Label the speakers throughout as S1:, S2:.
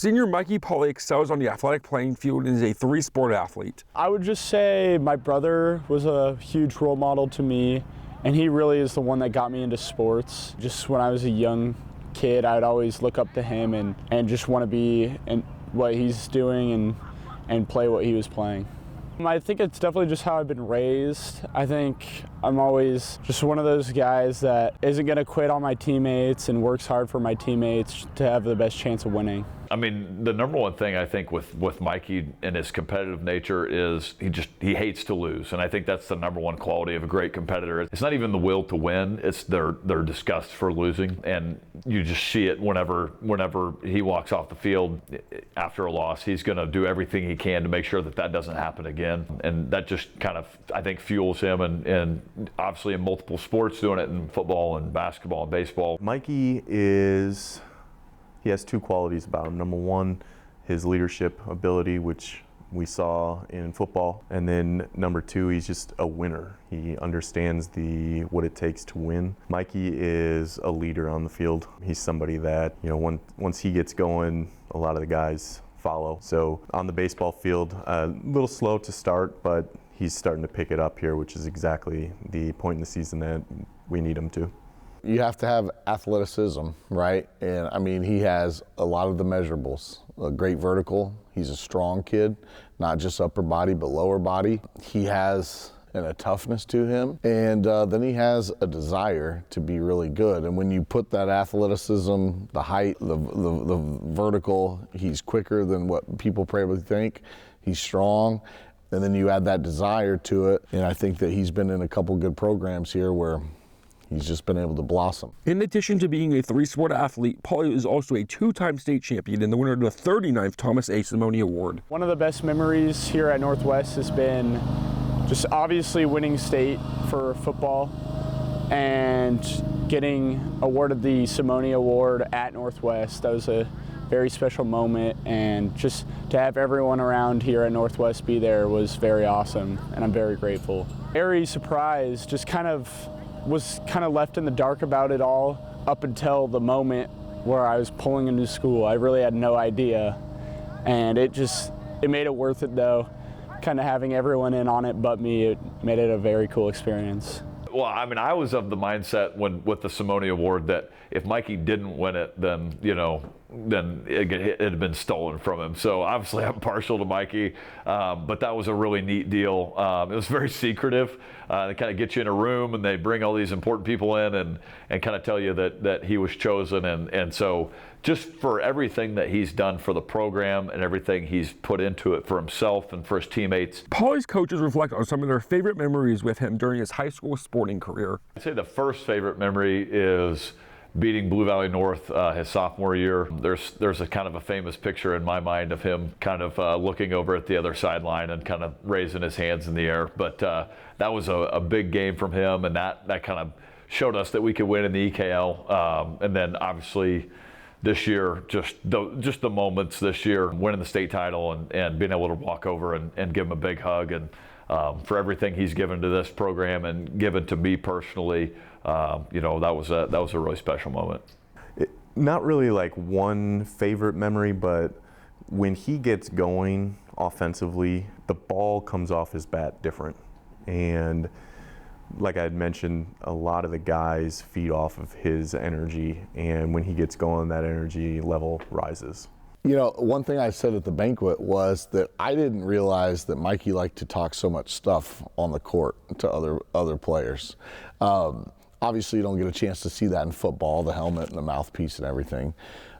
S1: Senior Mikey Pauley excels on the athletic playing field and is a three-sport athlete.
S2: I would just say my brother was a huge role model to me, and he really is the one that got me into sports. Just when I was a young kid, I'd always look up to him and just want to be in what he's doing and play what he was playing. I think it's definitely just how I've been raised. I think I'm always just one of those guys that isn't going to quit on my teammates and works hard for my teammates to have the best chance of winning.
S3: I mean, the number one thing I think with Mikey and his competitive nature is he hates to lose, and I think that's the number one quality of a great competitor. It's not even the will to win; it's their disgust for losing, and you just see it whenever he walks off the field after a loss. He's going to do everything he can to make sure that doesn't happen again, and that just kind of, I think, fuels him, and obviously in multiple sports, doing it in football and basketball and baseball.
S4: Mikey he has two qualities about him. Number one, his leadership ability, which we saw in football. And then number two, he's just a winner. He understands what it takes to win. Mikey is a leader on the field. He's somebody that, once he gets going, a lot of the guys follow. So on the baseball field, a little slow to start, but he's starting to pick it up here, which is exactly the point in the season that we need him to.
S5: You have to have athleticism, right? And I mean, he has a lot of the measurables. A great vertical. He's a strong kid, not just upper body, but lower body. He has a toughness to him. And then he has a desire to be really good. And when you put that athleticism, the height, the vertical, he's quicker than what people probably think. He's strong. And then you add that desire to it. And I think that he's been in a couple good programs here where he's just been able to blossom.
S1: In addition to being a three-sport athlete, Pauley is also a two-time state champion and the winner of the 39th Thomas A. Simone Award.
S2: One of the best memories here at Northwest has been just obviously winning state for football and getting awarded the Simone Award at Northwest. That was a very special moment, and just to have everyone around here at Northwest be there was very awesome, and I'm very grateful. Very surprised, was kind of left in the dark about it all up until the moment where I was pulling into school. I really had no idea, and it made it worth it though. Kind of having everyone in on it but me, it made it a very cool experience.
S3: Well, I mean, I was of the mindset with the Simone Award that if Mikey didn't win it, then it had been stolen from him. So obviously I'm partial to Mikey, but that was a really neat deal. It was very secretive. They kind of get you in a room and they bring all these important people in and kind of tell you that he was chosen. And so just for everything that he's done for the program and everything he's put into it for himself and for his teammates.
S1: Pauley's coaches reflect on some of their favorite memories with him during his high school sporting career.
S3: I'd say the first favorite memory is beating Blue Valley North his sophomore year. There's a kind of a famous picture in my mind of him kind of looking over at the other sideline and kind of raising his hands in the air. But that was a big game from him, and that kind of showed us that we could win in the EKL. And then obviously this year, just the moments this year, winning the state title and being able to walk over and give him a big hug, and for everything he's given to this program and given to me personally. That was a really special moment.
S4: Not really like one favorite memory, but when he gets going offensively, the ball comes off his bat different. And like I had mentioned, a lot of the guys feed off of his energy, and when he gets going, that energy level rises.
S5: One thing I said at the banquet was that I didn't realize that Mikey liked to talk so much stuff on the court to other players. Obviously, you don't get a chance to see that in football, the helmet and the mouthpiece and everything.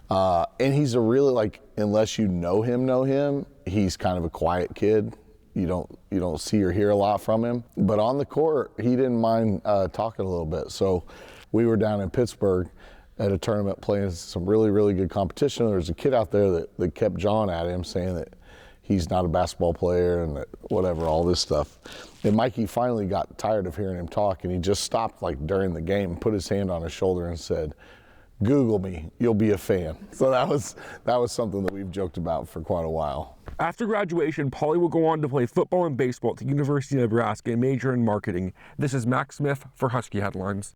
S5: And he's a really, unless you know him, he's kind of a quiet kid. You don't see or hear a lot from him. But on the court, he didn't mind talking a little bit. So we were down in Pittsburgh at a tournament playing some really, really good competition. There was a kid out there that kept jawing at him, saying that he's not a basketball player and that whatever, all this stuff. And Mikey finally got tired of hearing him talk, and he just stopped during the game, put his hand on his shoulder and said, "Google me, you'll be a fan." So that was something that we've joked about for quite a while.
S1: After graduation, Pauley will go on to play football and baseball at the University of Nebraska and major in marketing. This is Max Smith for Husky Headlines.